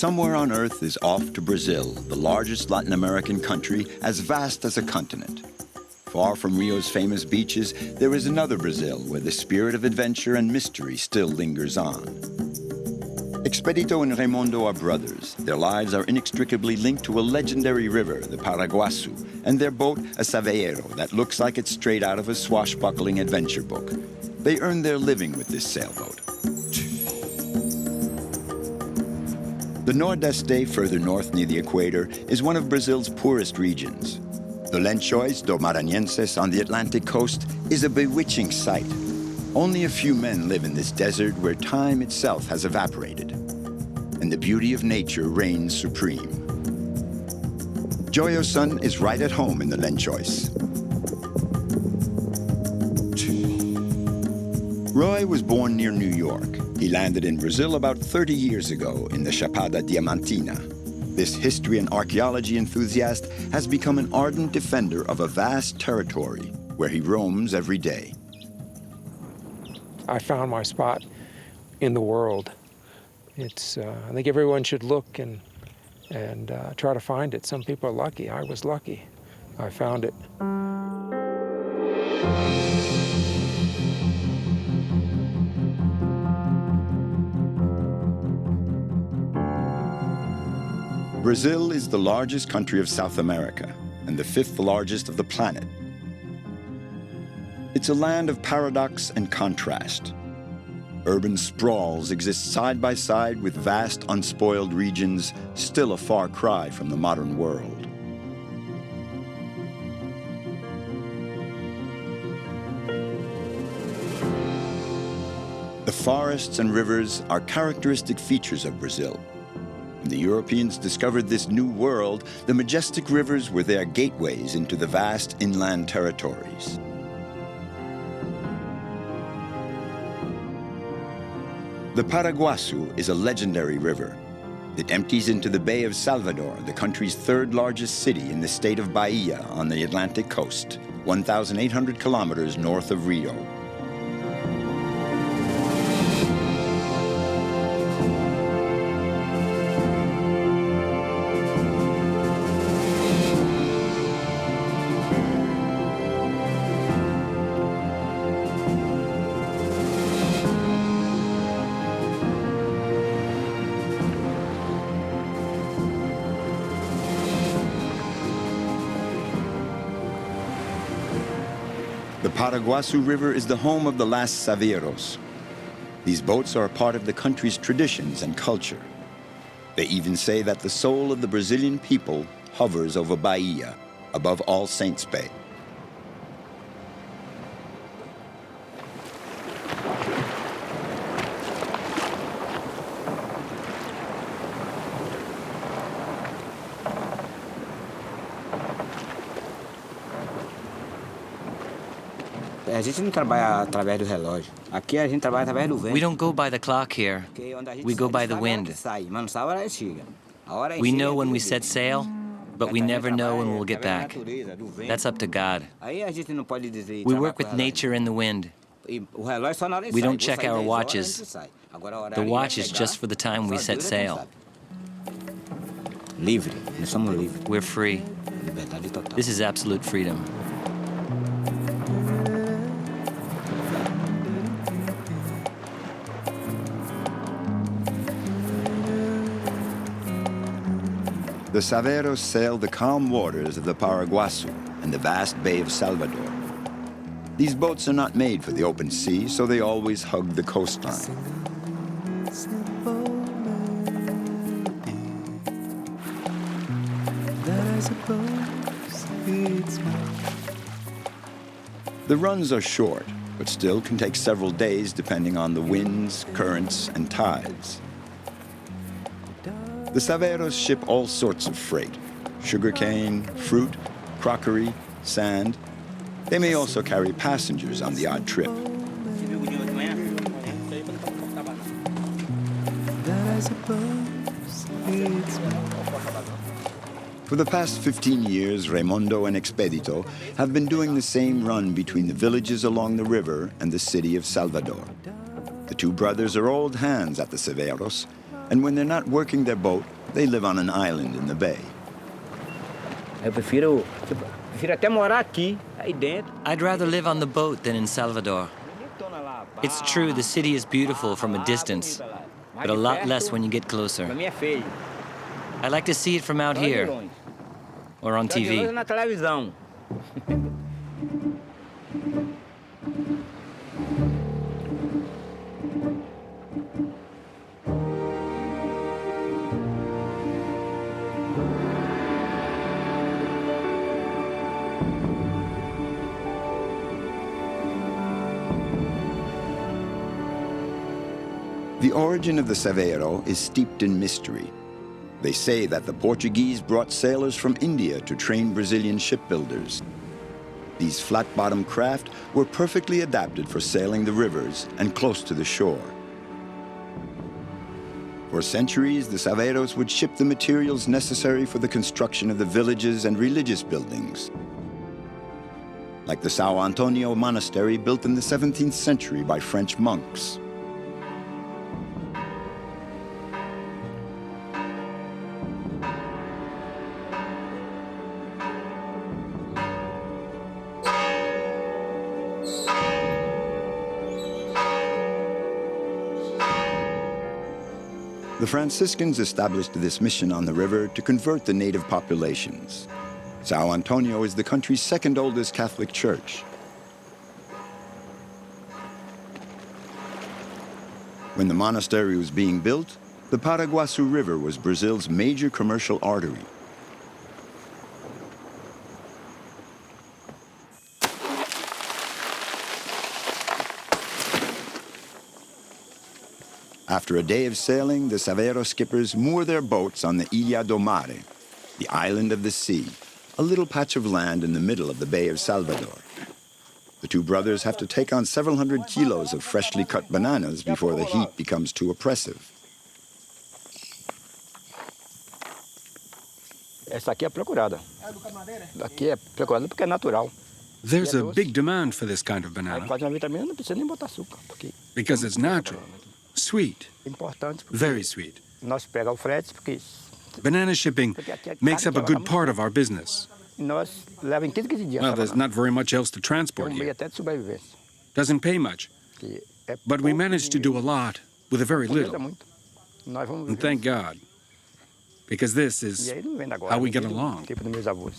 Somewhere on Earth is off to Brazil, the largest Latin American country, as vast as a continent. Far from Rio's famous beaches, there is another Brazil where the spirit of adventure and mystery still lingers on. Expedito and Raimondo are brothers. Their lives are inextricably linked to a legendary river, the Paraguaçu, and their boat, a saveiro, that looks like it's straight out of a swashbuckling adventure book. They earn their living with this sailboat. The Nordeste, further north near the equator, is one of Brazil's poorest regions. The Lençois de Maranhenses on the Atlantic coast is a bewitching sight. Only a few men live in this desert where time itself has evaporated, and the beauty of nature reigns supreme. Joyoson is right at home in the Lençois. Roy was born near New York. He landed in Brazil about 30 years ago in the Chapada Diamantina. This history and archaeology enthusiast has become an ardent defender of a vast territory where he roams every day. I found my spot in the world. It's, I think everyone should look and try to find it. Some people are lucky. I was lucky. I found it. Brazil is the largest country of South America and the fifth largest of the planet. It's a land of paradox and contrast. Urban sprawls exist side by side with vast, unspoiled regions, still a far cry from the modern world. The forests and rivers are characteristic features of Brazil. When the Europeans discovered this new world, the majestic rivers were their gateways into the vast inland territories. The Paraguaçu is a legendary river. It empties into the Bay of Salvador, the country's third largest city in the state of Bahia on the Atlantic coast, 1,800 kilometers north of Rio. The Paraguaçu River is the home of the last saveiros. These boats are a part of the country's traditions and culture. They even say that the soul of the Brazilian people hovers over Bahia, above All Saints Bay. A gente não trabalha através do relógio. Aqui a gente trabalha através do vento. We don't go by the clock here. We go by the wind. We know when we set sail, but we never know when we'll get back. That's up to God. We work with nature and the wind. We don't check our watches. The watch is just for the time we set sail. We're free. This is absolute freedom. The saveiros sail the calm waters of the Paraguaçu and the vast Bay of Salvador. These boats are not made for the open sea, so they always hug the coastline. The runs are short, but still can take several days depending on the winds, currents, and tides. The saveiros ship all sorts of freight: sugarcane, fruit, crockery, sand. They may also carry passengers on the odd trip. For the past 15 years, Raimondo and Expedito have been doing the same run between the villages along the river and the city of Salvador. The two brothers are old hands at the saveiros, And when they're not working their boat, they live on an island in the bay. Eu prefiro até morar aqui, aí dentro. I'd rather live on the boat than in Salvador. It's true, the city is beautiful from a distance, but a lot less when you get closer. Pra mim é feio. I like to see it from out here, or on TV. Na televisão. The origin of the saveiro is steeped in mystery. They say that the Portuguese brought sailors from India to train Brazilian shipbuilders. These flat-bottomed craft were perfectly adapted for sailing the rivers and close to the shore. For centuries, the saveiros would ship the materials necessary for the construction of the villages and religious buildings, like the São Antonio monastery built in the 17th century by French monks. The Franciscans established this mission on the river to convert the native populations. São Antonio is the country's second oldest Catholic church. When the monastery was being built, the Paraguaçu River was Brazil's major commercial artery. After a day of sailing, the saveiro skippers moor their boats on the Ilha do Mare, the island of the sea, a little patch of land in the middle of the Bay of Salvador. The two brothers have to take on several hundred kilos of freshly cut bananas before the heat becomes too oppressive. Essa aqui é procurada. Aqui é procurada porque é natural. There's a big demand for this kind of banana Faz uma vitamina, não precisa nem botar açúcar, porque because it's natural, sweet, é importante. very sweet. Nós pegamos o frete porque Banana shipping makes up a good part of our business. nós leva em 15 dias. Well, there's not very much else to É transport meio here. até de sobrevivência. Doesn't pay much, Que é but we pouco managed to do a lot with a very Compensa little. muito. Nós vamos And viver. thank God, because this E is aí não vem da agora. how we vem get do along. Tempo dos meus avós.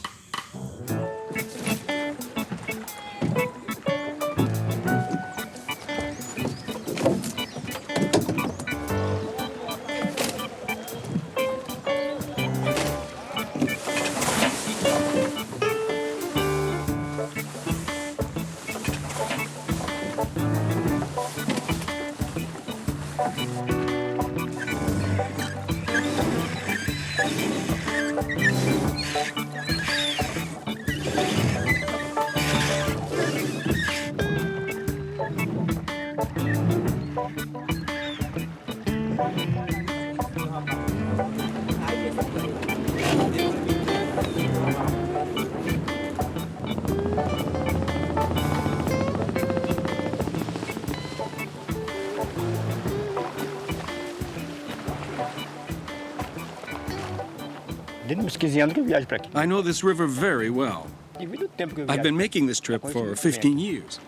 Desde uns 15 anos que eu viajo para aqui. I know this river very well. Devido ao tempo que eu I've viajo. been making this trip for 15 years.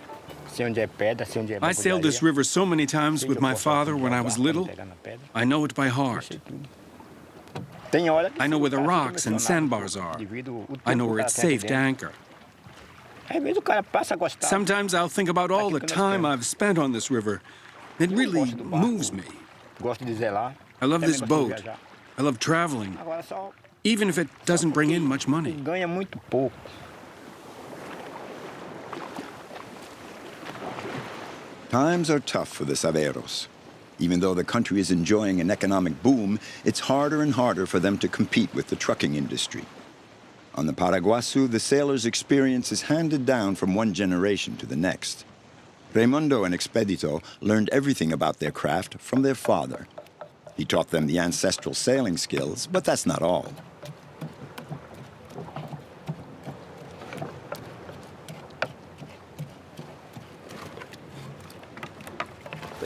Sei onde é pedra, sei onde é I sailed this river so many times with my father when I was little, I know it by heart. Tem hora que I know where the o cara fica rocks and emocionado, sandbars are. devido ao tempo I know que o where cara it's tem aqui safe to dentro. anchor. Às vezes o cara passa a gostar. Sometimes I'll think about all the time I've spent on this river. It really moves me. Gosto de zelar. I love Também this gosto de boat. viajar. I love traveling, Agora só even if it doesn't bring in much money. ganha muito pouco. Times are tough for the saveiros. Even though the country is enjoying an economic boom, it's harder and harder for them to compete with the trucking industry. On the Paraguaçu, the sailors' experience is handed down from one generation to the next. Raimondo and Expedito learned everything about their craft from their father. He taught them the ancestral sailing skills, but that's not all.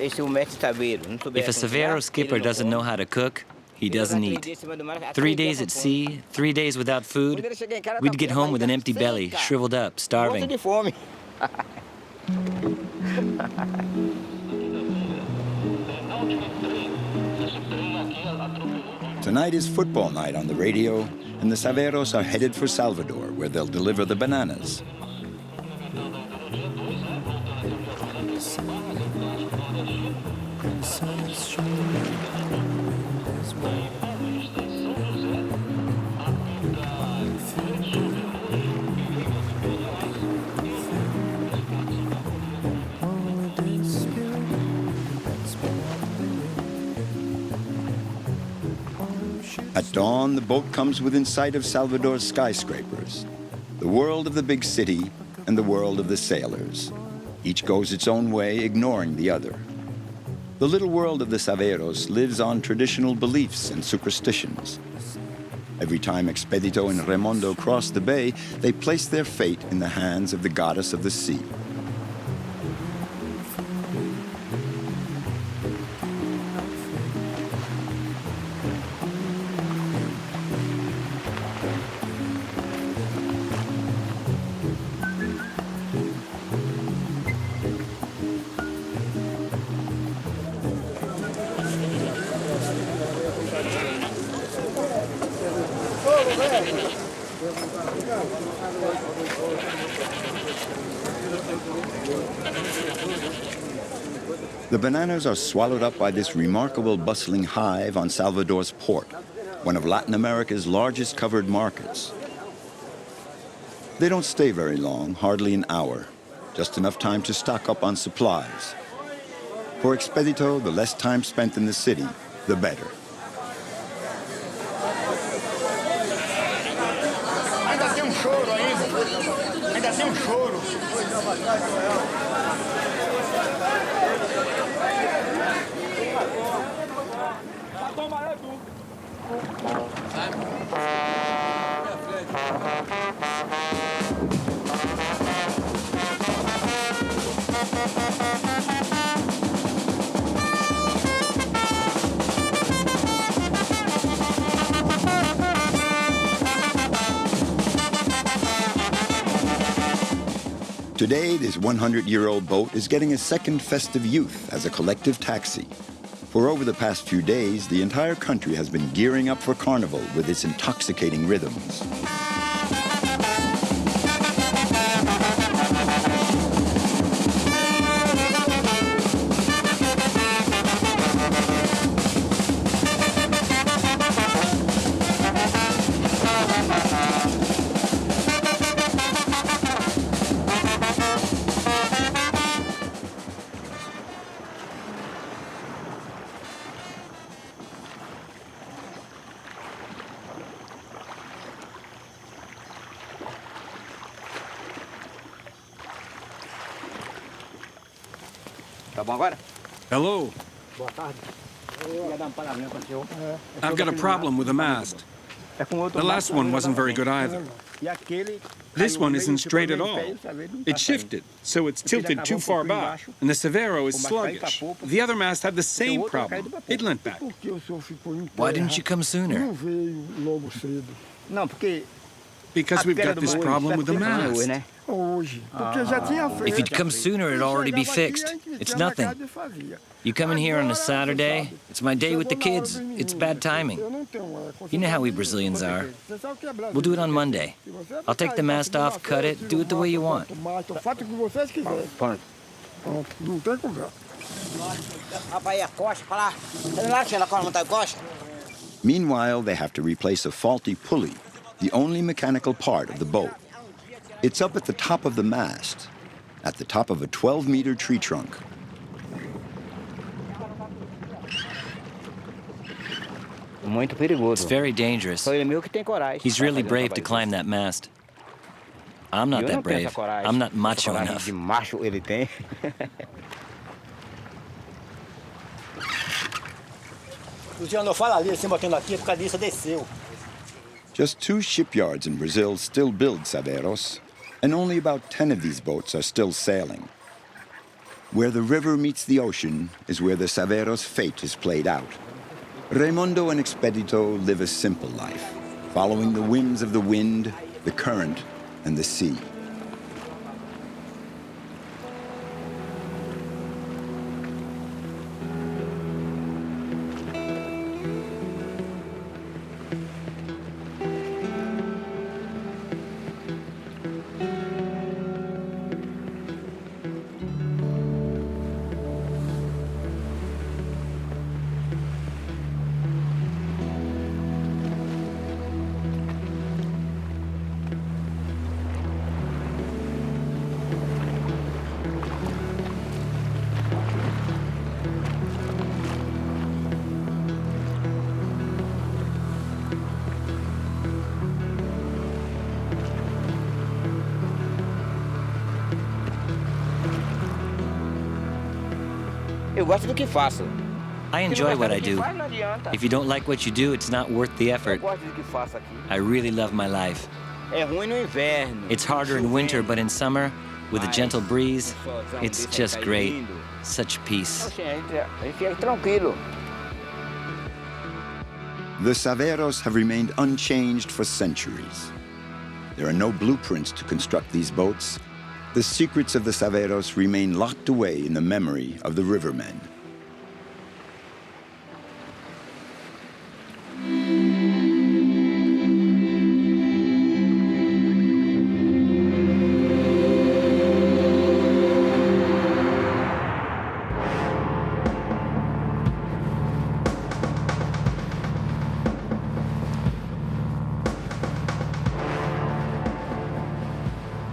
Esse é o mestre saveiro. Não souber If a cozinhar, saveiro ele skipper não doesn't come. know how to cook, he doesn't eat. 3 3 days at sea, 3 days without food, we'd get home with an empty belly, shriveled up, starving. de fome. Tonight is football night on the radio, and the saveiros are headed for Salvador, where they'll deliver the bananas. At dawn, the boat comes within sight of Salvador's skyscrapers, the world of the big city and the world of the sailors. Each goes its own way, ignoring the other. The little world of the saveiros lives on traditional beliefs and superstitions. Every time Expedito and Raimondo cross the bay, they place their fate in the hands of the goddess of the sea. The bananas are swallowed up by this remarkable bustling hive on Salvador's port, one of Latin America's largest covered markets. They don't stay very long, hardly an hour, just enough time to stock up on supplies. For Expedito, the less time spent in the city, the better. Ainda tem choro ainda. Ainda tem choro. Today, this 100-year-old boat is getting a second festive youth as a collective taxi. For over the past few days, the entire country has been gearing up for Carnival with its intoxicating rhythms. Tá bom agora? Hello. Boa tarde. Ia dar uma palavrinha com o senhor. I've got a problem with the mast. É com outro The last one wasn't very good either. E aquele This caiu one no isn't meio, straight at ficou all. meio pé, sabe? Não tá It shifted, so it's tilted too far back, and the Saveiro is sluggish. The other mast had the same problem. It leant back. Por que o senhor ficou em Why terra? didn't you come sooner? Não veio logo cedo. Não, porque Because we've got this problem with the mast. né? Hoje. Porque já tinha feito. If you'd come sooner, it'd already be fixed. It's nothing. You come in here on a Saturday, it's my day with the kids. It's bad timing. You know how we Brazilians are. We'll do it on Monday. I'll take the mast off, cut it, do it the way you want. Faça o que vocês quiserem. Pronto. Pronto, não tem conversa. Rapaz, a costa, pra lá. Olha lá, tia, na costa, montar a costa. Meanwhile, they have to replace a faulty pulley, the only mechanical part of the boat. It's up at the top of the mast, at the top of a 12-meter tree trunk. Muito perigoso. It's very dangerous. Só ele meu que tem coragem. He's really brave to climb that mast. I'm not that brave. I'm not macho enough. De macho ele tem. Luciano, fala ali, assim, batendo aqui, por causa disso, desceu. Just 2 shipyards in Brazil still build saveiros, and only about 10 of these boats are still sailing. Where the river meets the ocean is where the saveiro's fate is played out. Raimondo and Expedito live a simple life, following the whims of the wind, the current, and the sea. Eu gosto do que faço. I enjoy what I do. If you don't like what you do, it's not worth the effort. Eu gosto do que faço aqui. I really love my life. É ruim no inverno. It's harder in winter, but in summer, with a gentle breeze, it's just great. Such peace. A gente fica tranquilo. The saveiros have remained unchanged for centuries. There are no blueprints to construct these boats. The secrets of the saveiros remain locked away in the memory of the rivermen.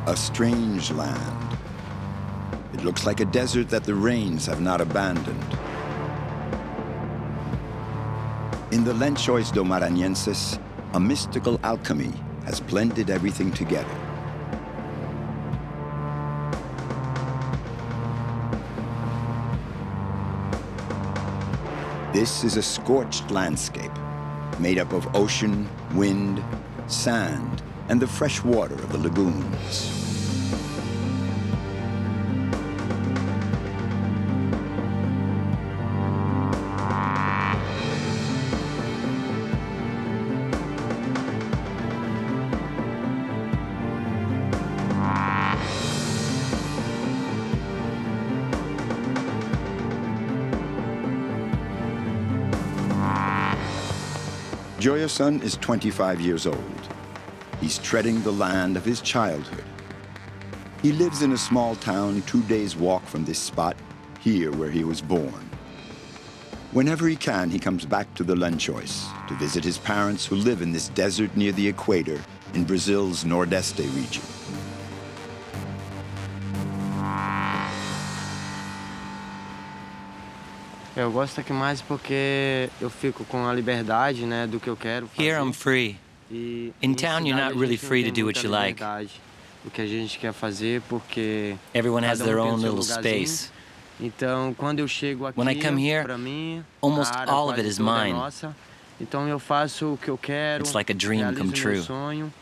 A strange land. It looks like a desert that the rains have not abandoned. In the Lençois de Maranhenses, a mystical alchemy has blended everything together. This is a scorched landscape made up of ocean, wind, sand, and the fresh water of the lagoons. Joyoson is 25 years old. He's treading the land of his childhood. He lives in a small town 2 days' walk from this spot, here where he was born. Whenever he can, he comes back to the Lençóis to visit his parents who live in this desert near the equator in Brazil's Nordeste region. Eu gosto aqui mais porque eu fico com a liberdade, né, do que eu quero fazer. Here I'm free. E In town, you're not really free to do what you like. O que a gente quer fazer porque Everyone has cada their tem o own seu little lugarzinho. space. Então, quando eu chego aqui, When I come here, pra mim, almost a área all of it quase is toda é mine. nossa. Então eu faço o que eu quero. It's like a dream realizo come meu true. sonho,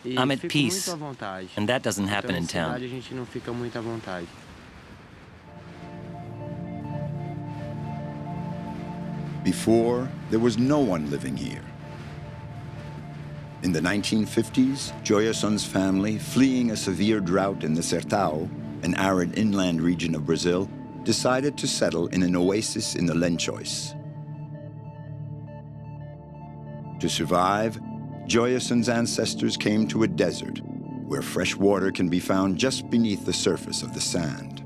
e I'm at fico peace, muito à vontade. and that doesn't happen Então, in na cidade town. a gente não fica muito à vontade. Before, there was no one living here. In the 1950s, Joyoson's family, fleeing a severe drought in the Sertão, an arid inland region of Brazil, decided to settle in an oasis in the Lençóis. To survive, Joyoson's ancestors came to a desert where fresh water can be found just beneath the surface of the sand.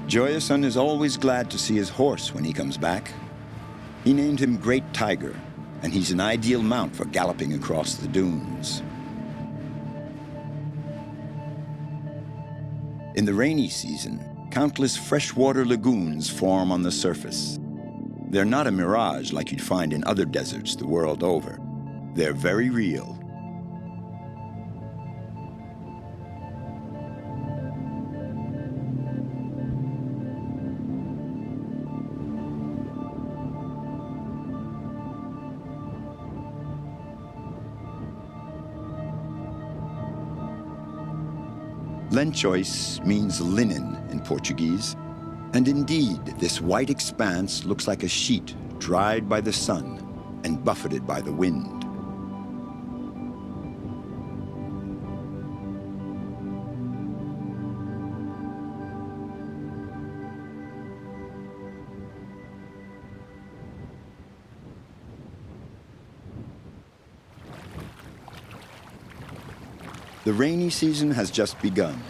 Joyoson is always glad to see his horse when he comes back. He named him Great Tiger, and he's an ideal mount for galloping across the dunes. In the rainy season, countless freshwater lagoons form on the surface. They're not a mirage like you'd find in other deserts the world over. They're very real. Lençóis means linen in Portuguese, and indeed, this white expanse looks like a sheet dried by the sun and buffeted by the wind. The rainy season has just begun.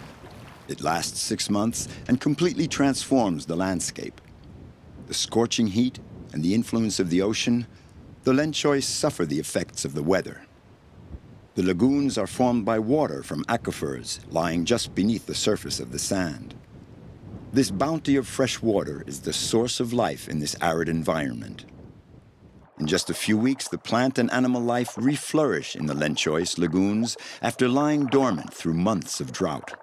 It lasts 6 months and completely transforms the landscape. The scorching heat and the influence of the ocean, the Lençóis suffer the effects of the weather. The lagoons are formed by water from aquifers lying just beneath the surface of the sand. This bounty of fresh water is the source of life in this arid environment. In just a few weeks, the plant and animal life reflourish in the Lençóis lagoons after lying dormant through months of drought.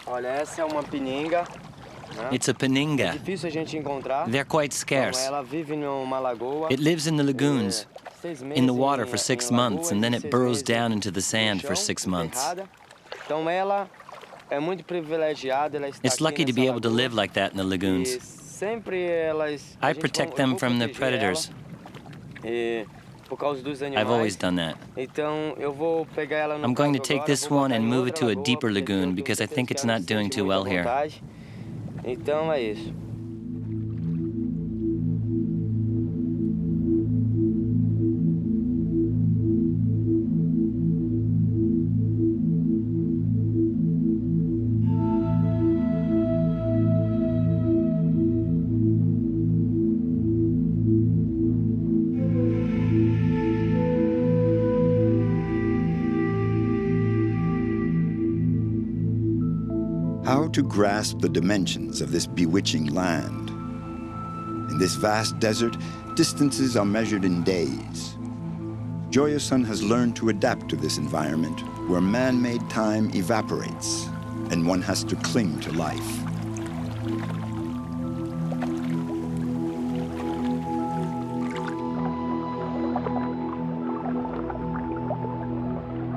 Olha, essa é uma pininga. It's a paninga. Difícil a gente encontrar. They're quite scarce. Ela vive numa lagoa. It lives in the lagoons, in the water for 6 months, and then it burrows down into the sand for 6 months. Então ela é muito privilegiada, ela está It's lucky to be able to live like that in the lagoons. I protect them from the predators. I've always done that. I'm going to take this one and move it to a deeper lagoon because I think it's not doing too well here. Então é isso. How to grasp the dimensions of this bewitching land? In this vast desert, distances are measured in days. Joyoson has learned to adapt to this environment where man-made time evaporates and one has to cling to life.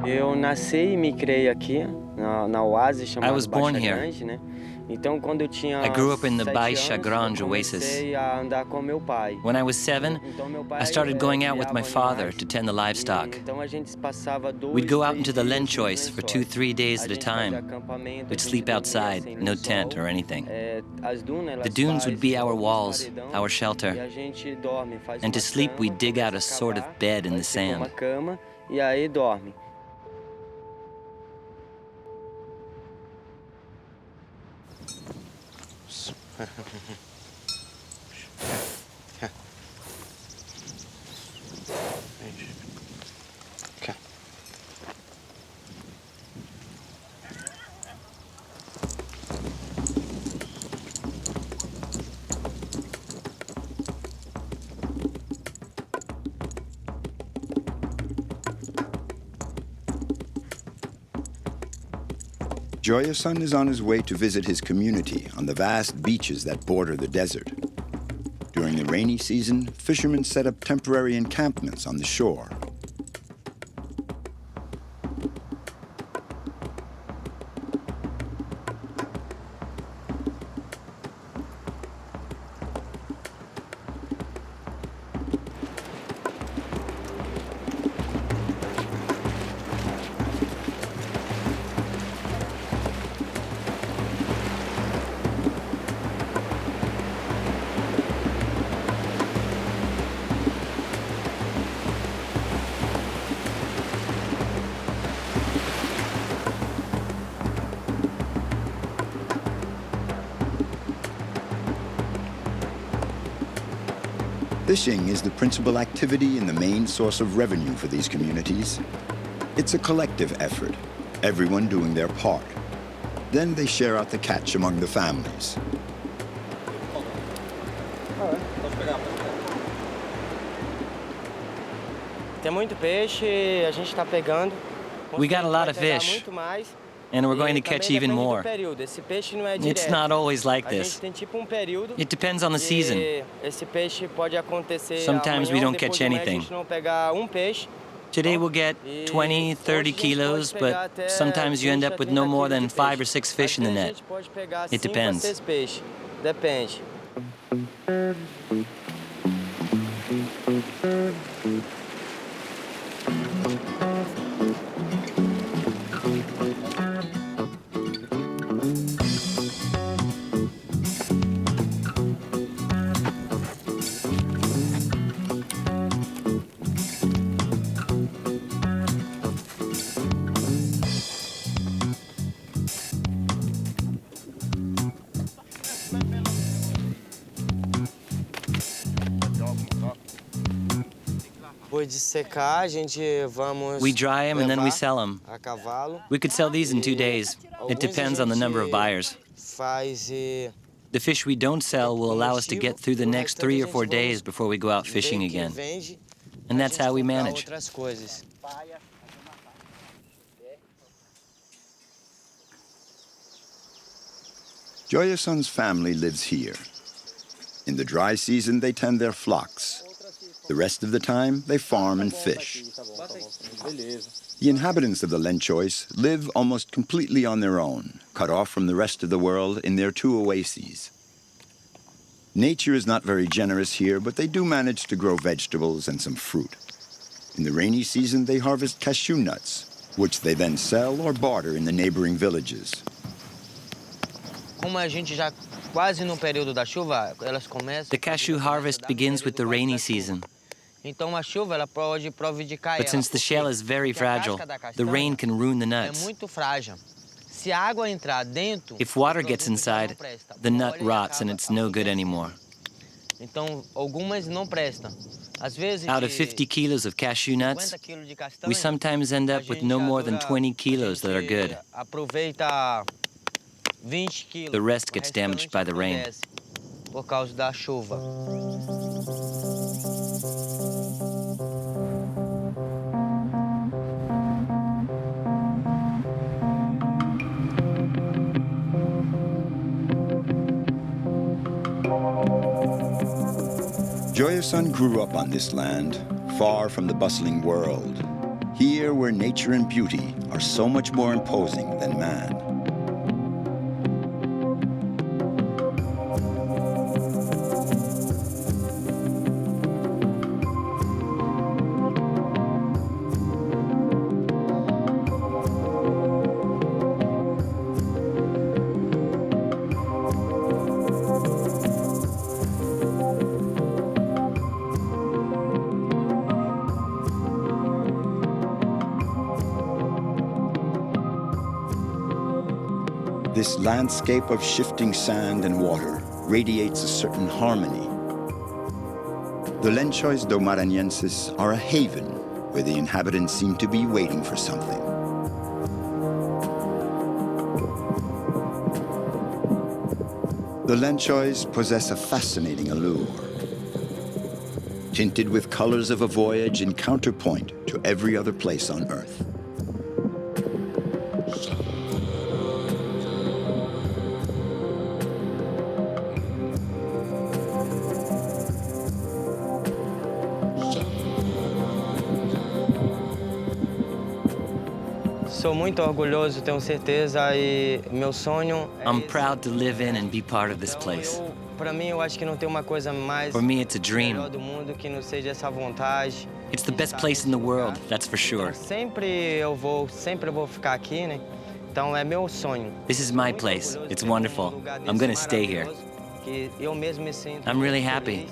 Eu nasci e me criei aqui na oasis chamada I was born here. Grande, né? Então quando eu tinha I grew up in the 7 Baixa anos, Grande eu oasis. comecei a andar com meu pai. When I was 7, Então meu pai I started going out with my criava father animais. to tend the livestock. Então a gente passava 2, We'd go out 3 into the dias Lençóis for 2-3 days A at a gente fazia time. acampamento, We'd a gente sleep dormia outside, sem no lençol. tent or anything. As dunas, elas The dunes would be fazem our um walls, paredão, our E shelter. a gente dorme, faz And to uma sleep, cama, we'd dig out a começa a sort of cavar, bed in the vai ser uma sand. cama e aí dorme. Joyoson is on his way to visit his community on the vast beaches that border the desert. During the rainy season, fishermen set up temporary encampments on the shore. Fishing is the principal activity and the main source of revenue for these communities. It's a collective effort, everyone doing their part. Then they share out the catch among the families. Tem muito peixe, a gente está pegando. We got a lot of Vai pegar fish. muito mais. And we're going to catch even more. It's not always like this. It depends on the season. Sometimes we don't catch anything. Today we'll get 20, 30 kilos, but sometimes you end up with no more than 5 or 6 fish in the net. It depends. We dry them and then we sell them. We could sell these in 2 days. It depends on the number of buyers. The fish we don't sell will allow us to get through the next 3 or 4 days before we go out fishing again. And that's how we manage. Joyoson's family lives here. In the dry season, they tend their flocks. The rest of the time, they farm and fish. The inhabitants of the Lençóis live almost completely on their own, cut off from the rest of the world in their 2 oases. Nature is not very generous here, but they do manage to grow vegetables and some fruit. In the rainy season, they harvest cashew nuts, which they then sell or barter in the neighboring villages. The cashew harvest begins with the rainy season. But since the shell is very fragile, the rain can ruin the nuts. If water gets inside, the nut rots and it's no good anymore. Out of 50 kilos of cashew nuts, we sometimes end up with no more than 20 kilos that are good. The rest gets damaged by the rain. Joyoson grew up on this land, far from the bustling world. Here where nature and beauty are so much more imposing than man. This landscape of shifting sand and water radiates a certain harmony. The Lençois de Maranhenses are a haven where the inhabitants seem to be waiting for something. The Lençois possess a fascinating allure, tinted with colors of a voyage in counterpoint to every other place on Earth. I'm proud to live in and be part of this place. For me, it's a dream. It's the best place in the world, that's for sure. This is my place. It's wonderful. I'm going to stay here. I'm really happy.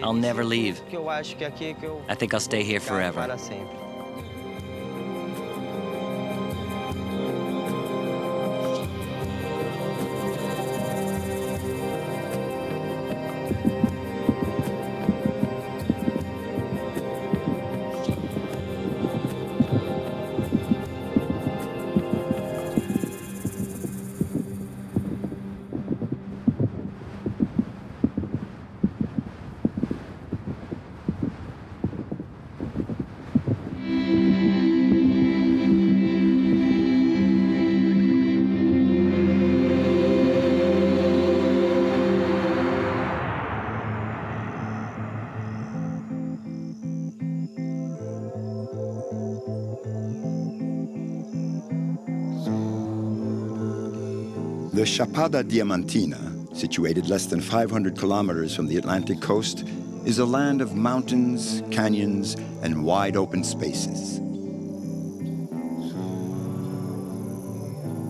I'll never leave. I think I'll stay here forever. The Chapada Diamantina, situated less than 500 kilometers from the Atlantic coast, is a land of mountains, canyons, and wide open spaces.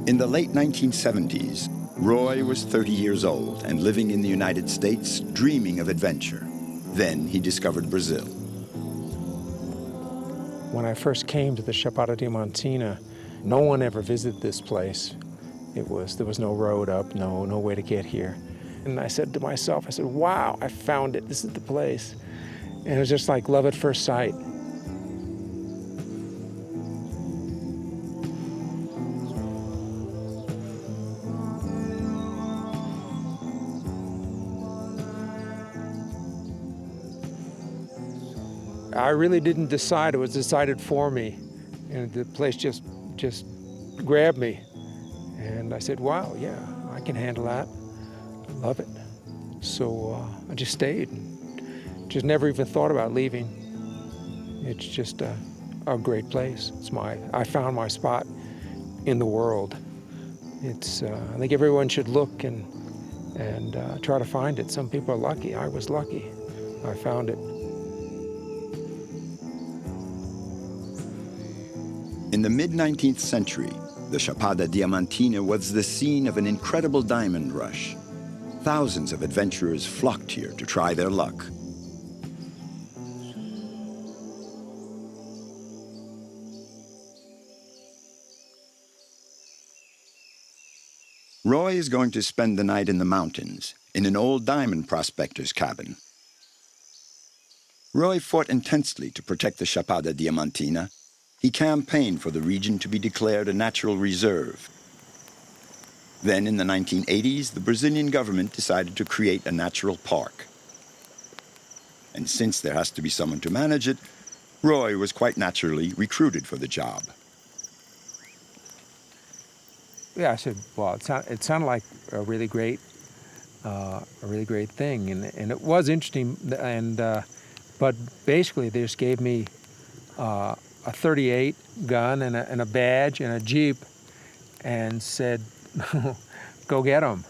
In the late 1970s, Roy was 30 years old and living in the United States, dreaming of adventure. Then he discovered Brazil. When I first came to the Chapada Diamantina, no one ever visited this place. There was no road up, no way to get here. And I said to myself, wow, I found it, this is the place. And it was just like love at first sight. I really didn't decide, it was decided for me. And the place just grabbed me. And I said, wow, yeah, I can handle that. I love it. So I just stayed. Just never even thought about leaving. It's just a great place. I found my spot in the world. I think everyone should look and try to find it. Some people are lucky. I was lucky. I found it. In the mid-19th century, the Chapada Diamantina was the scene of an incredible diamond rush. Thousands of adventurers flocked here to try their luck. Roy is going to spend the night in the mountains, in an old diamond prospector's cabin. Roy fought intensely to protect the Chapada Diamantina. He campaigned for the region to be declared a natural reserve. Then in the 1980s, the Brazilian government decided to create a natural park. And since there has to be someone to manage it, Roy was quite naturally recruited for the job. Yeah, I said, well, it sounded like a really great thing, and it was interesting. But basically, they just gave me a .38 gun and a badge and a Jeep, and said, "Go get them,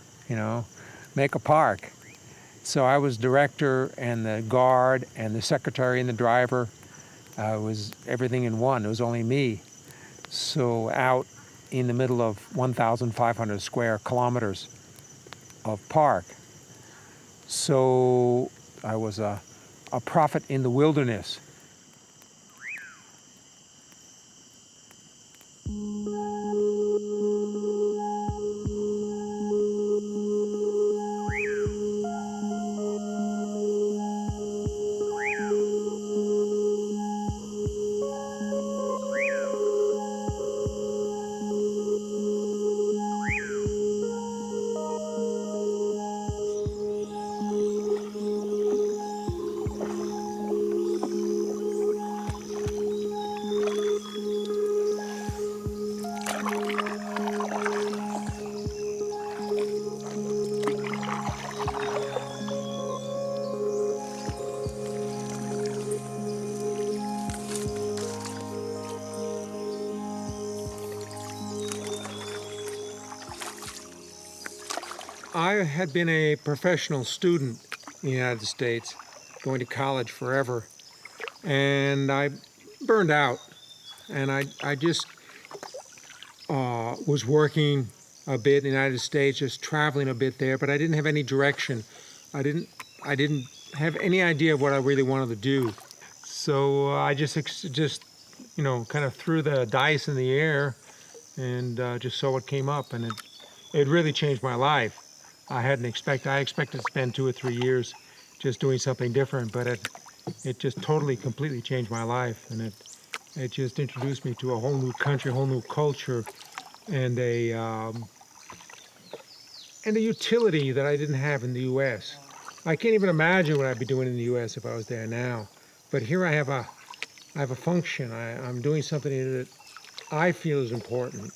make a park." So I was director and the guard and the secretary and the driver. Was everything in one. It was only me. So out in the middle of 1,500 square kilometers of park. So I was a prophet in the wilderness. I had been a professional student in the United States, going to college forever, and I burned out. And I just was working a bit in the United States, just traveling a bit there, but I didn't have any direction. I didn't have any idea of what I really wanted to do. So I just kind of threw the dice in the air and just saw what came up, and it really changed my life. I expected to spend 2 or 3 years just doing something different, but it just totally, completely changed my life, and it just introduced me to a whole new country, a whole new culture, and a utility that I didn't have in the U.S. I can't even imagine what I'd be doing in the U.S. if I was there now. But here I have a function. I'm doing something that I feel is important.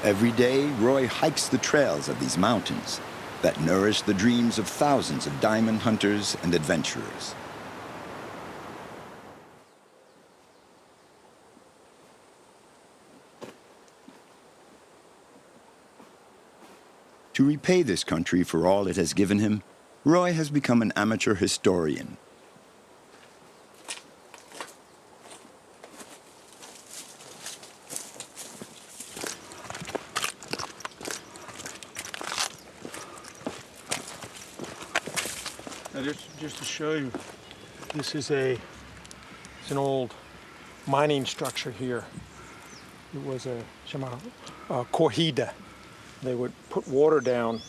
Every day, Roy hikes the trails of these mountains that nourish the dreams of thousands of diamond hunters and adventurers. To repay this country for all it has given him, Roy has become an amateur historian. Now just to show you, this is it's an old mining structure here. It was a corrida. They would put water down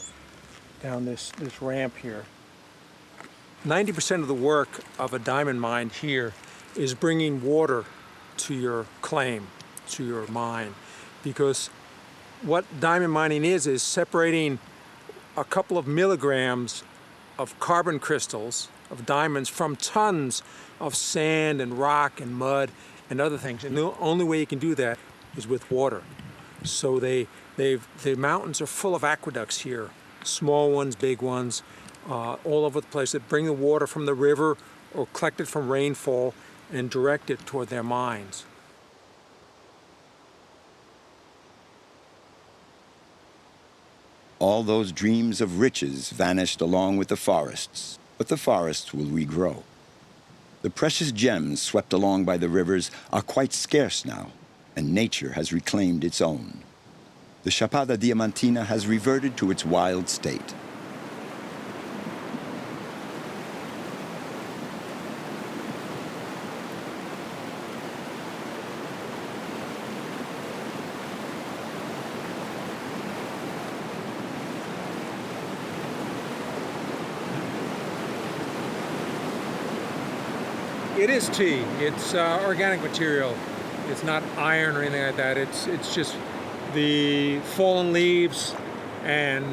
this ramp here. 90% of the work of a diamond mine here is bringing water to your claim, to your mine, because what diamond mining is separating a couple of milligrams of carbon crystals of diamonds from tons of sand and rock and mud and other things. And the only way you can do that is with water. So the mountains are full of aqueducts here, small ones, big ones, all over the place that bring the water from the river or collect it from rainfall and direct it toward their mines. All those dreams of riches vanished along with the forests, but the forests will regrow. The precious gems swept along by the rivers are quite scarce now, and nature has reclaimed its own. The Chapada Diamantina has reverted to its wild state. It is tea. It's organic material. It's not iron or anything like that. It's just the fallen leaves and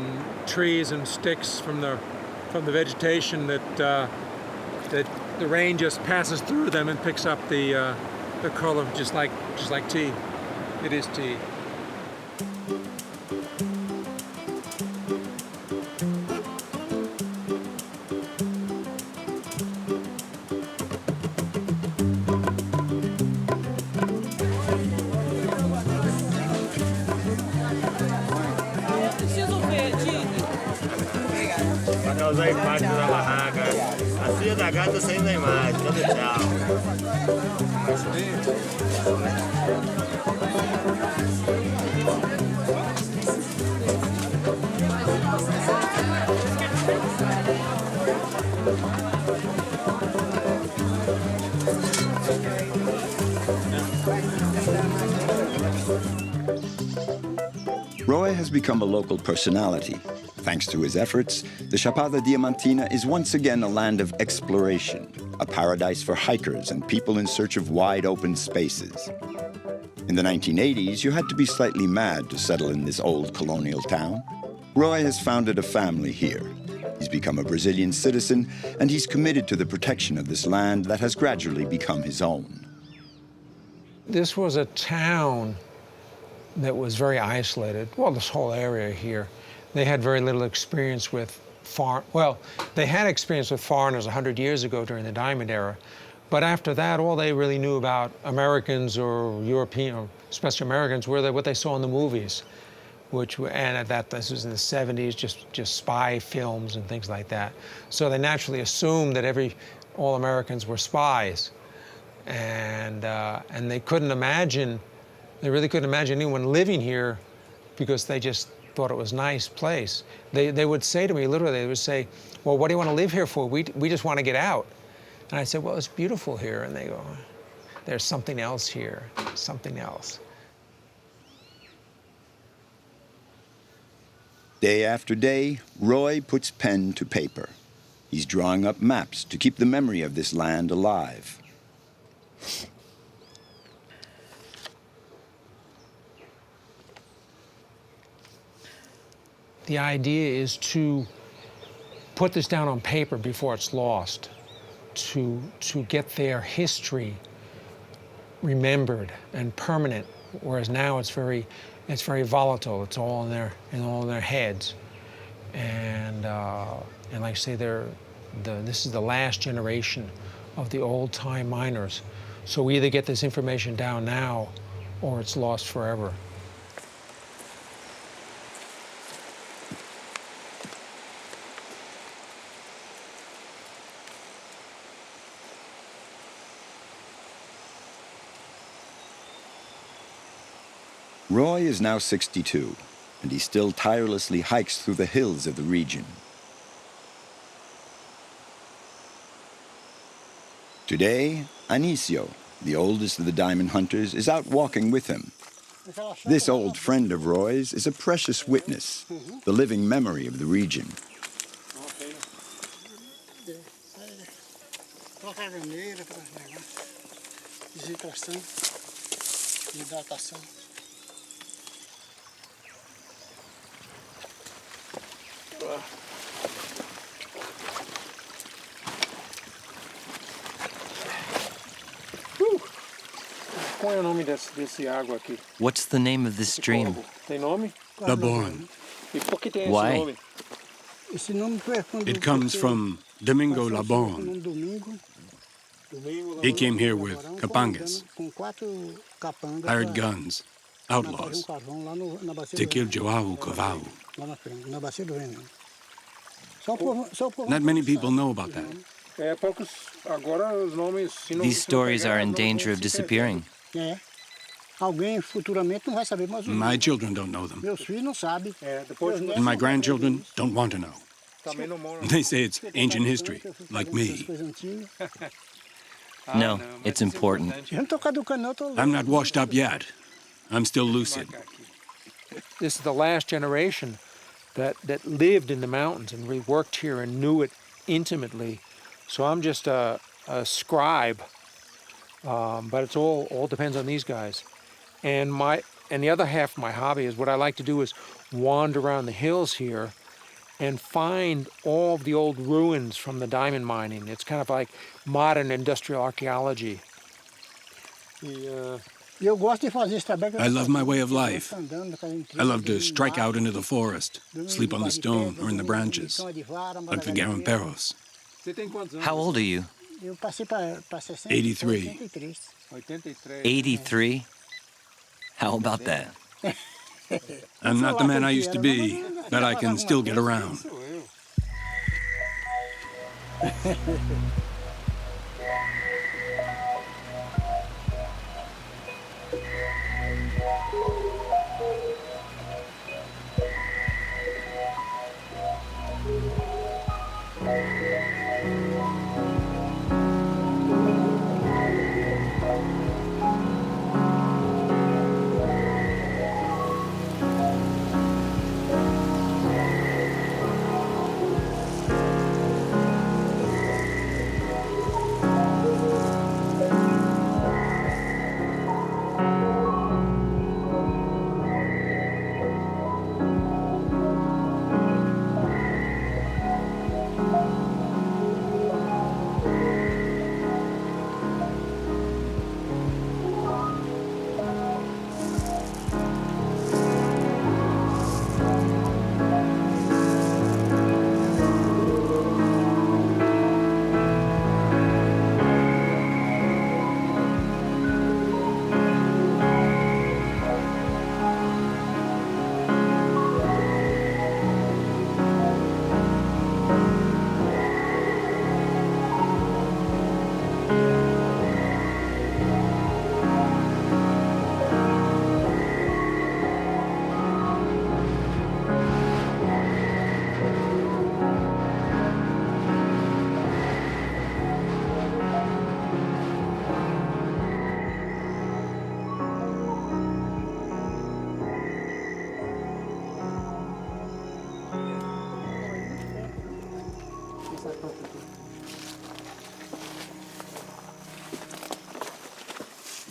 trees and sticks from the vegetation that the rain just passes through them and picks up the color, just like tea. It is tea. Usar a imagem da barraca. A filha da gata saindo da imagem. Todo tchau. Roy has become a local personality. Thanks to his efforts, the Chapada Diamantina is once again a land of exploration, a paradise for hikers and people in search of wide open spaces. In the 1980s, you had to be slightly mad to settle in this old colonial town. Roy has founded a family here. He's become a Brazilian citizen, and he's committed to the protection of this land that has gradually become his own. This was a town that was very isolated. Well, this whole area here. They had very little experience with they had experience with foreigners 100 years ago during the Diamond Era, but after that, all they really knew about Americans or European, or especially Americans, were what they saw in the movies, this was in the 70s, just spy films and things like that. So they naturally assumed that all Americans were spies, and they couldn't imagine, they really couldn't imagine anyone living here because they just thought it was a nice place. They would say to me, literally, they would say, well, what do you want to live here for? We just want to get out. And I said, well, it's beautiful here. And they go, there's something else here, something else. Day after day, Roy puts pen to paper. He's drawing up maps to keep the memory of this land alive. The idea is to put this down on paper before it's lost, to get their history remembered and permanent, whereas now it's very It's very volatile. It's all in their heads, and like I say, this is the last generation of the old-time miners. So we either get this information down now, or it's lost forever. Roy is now 62, and he still tirelessly hikes through the hills of the region. Today, Anicio, the oldest of the diamond hunters, is out walking with him. This old friend of Roy's is a precious witness, the living memory of the region. What's the name of this stream? Laborn. Why? It comes from Domingo Laborn. He came here with capangas, hired guns, outlaws, to kill Joao Cavao. Not many people know about that. These stories are in danger of disappearing. My children don't know them. And my grandchildren don't want to know. They say it's ancient history, like me. No, it's important. I'm not washed up yet. I'm still lucid. This is the last generation that lived in the mountains and we worked here and knew it intimately. So I'm just a scribe, but it's all depends on these guys. And the other half of my hobby is what I like to do is wander around the hills here and find all of the old ruins from the diamond mining. It's kind of like modern industrial archaeology. I love my way of life. I love to strike out into the forest, sleep on the stone or in the branches, like the garamperos. How old are you? 83. 83? How about that? I'm not the man I used to be, but I can still get around.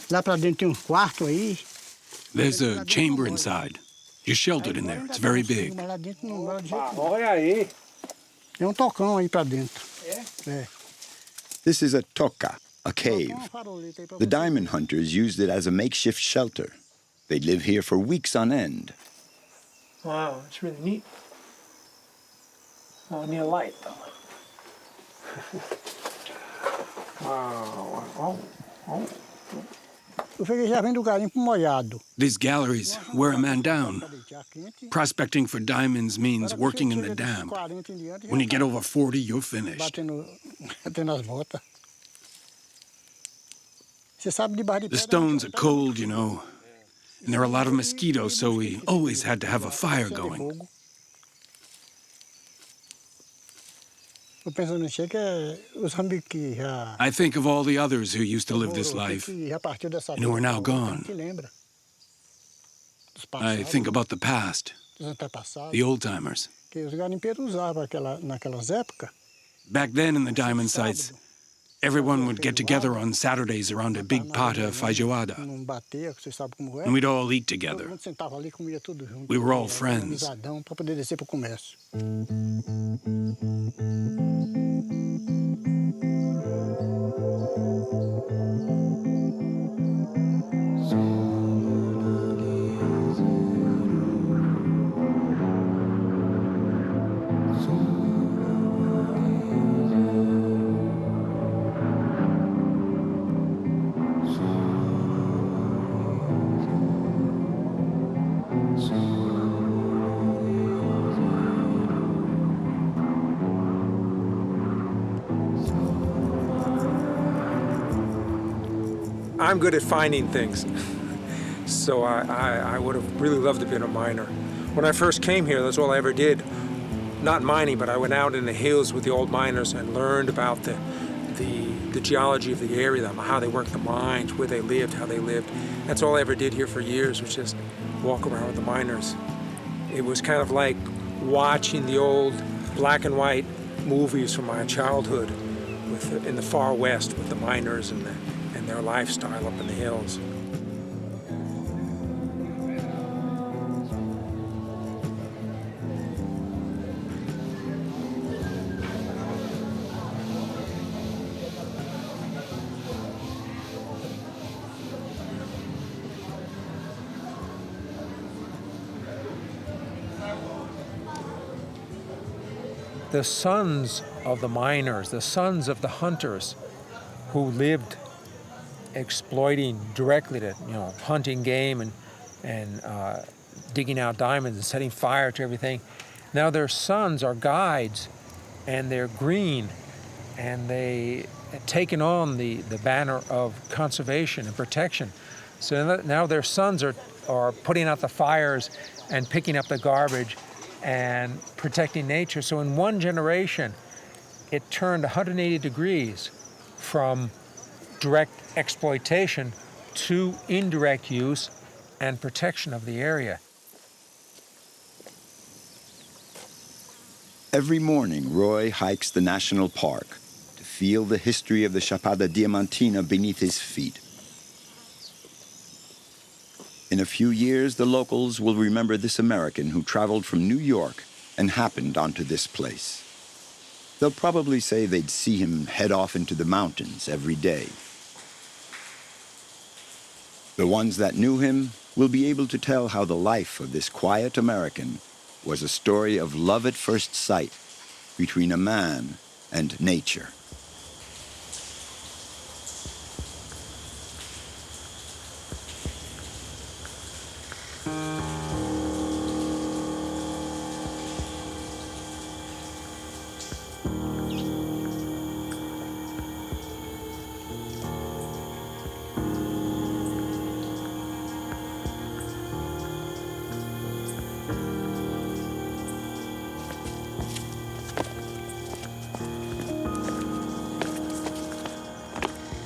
Lá pra dentro tem quarto aí. There's a chamber inside. You're sheltered in there. It's very big. Mas lá dentro não vai de jeito nenhum. Olha aí. Tem tocão aí pra dentro. É? This is a toca, a cave. The diamond hunters used it as a makeshift shelter. They'd live here for weeks on end. Wow, it's really neat. Oh, I need a light, though. Wow. Oh. These galleries wear a man down. Prospecting for diamonds means working in the damp. When you get over 40, you're finished. The stones are cold, you know. And there are a lot of mosquitoes, so we always had to have a fire going. I think of all the others who used to live this life and who are now gone. I think about the past, the old-timers. Back then in the diamond sites, everyone would get together on Saturdays around a big pot of feijoada, and we'd all eat together. We were all friends. I'm good at finding things, so I would have really loved to have been a miner. When I first came here, that's all I ever did. Not mining, but I went out in the hills with the old miners and learned about the geology of the area, how they worked the mines, where they lived, how they lived. That's all I ever did here for years, was just walk around with the miners. It was kind of like watching the old black and white movies from my childhood in the far west with the miners and their lifestyle up in the hills. The sons of the miners, the sons of the hunters who lived exploiting directly to, hunting game and digging out diamonds and setting fire to everything. Now their sons are guides, and they're green, and they have taken on the banner of conservation and protection. So now their sons are putting out the fires and picking up the garbage and protecting nature. So in one generation, it turned 180 degrees from direct exploitation to indirect use and protection of the area. Every morning, Roy hikes the national park to feel the history of the Chapada Diamantina beneath his feet. In a few years, the locals will remember this American who traveled from New York and happened onto this place. They'll probably say they'd see him head off into the mountains every day. The ones that knew him will be able to tell how the life of this quiet American was a story of love at first sight between a man and nature.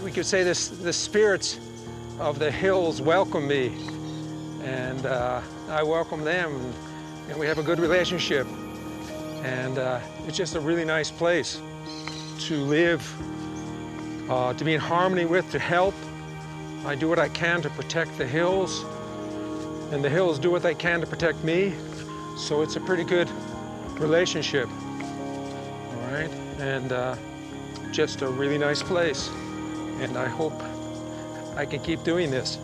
We could say the spirits of the hills welcome me, and I welcome them, and we have a good relationship. And it's just a really nice place to live, to be in harmony with, to help. I do what I can to protect the hills, and the hills do what they can to protect me. So it's a pretty good relationship, all right? And just a really nice place. And I hope I can keep doing this.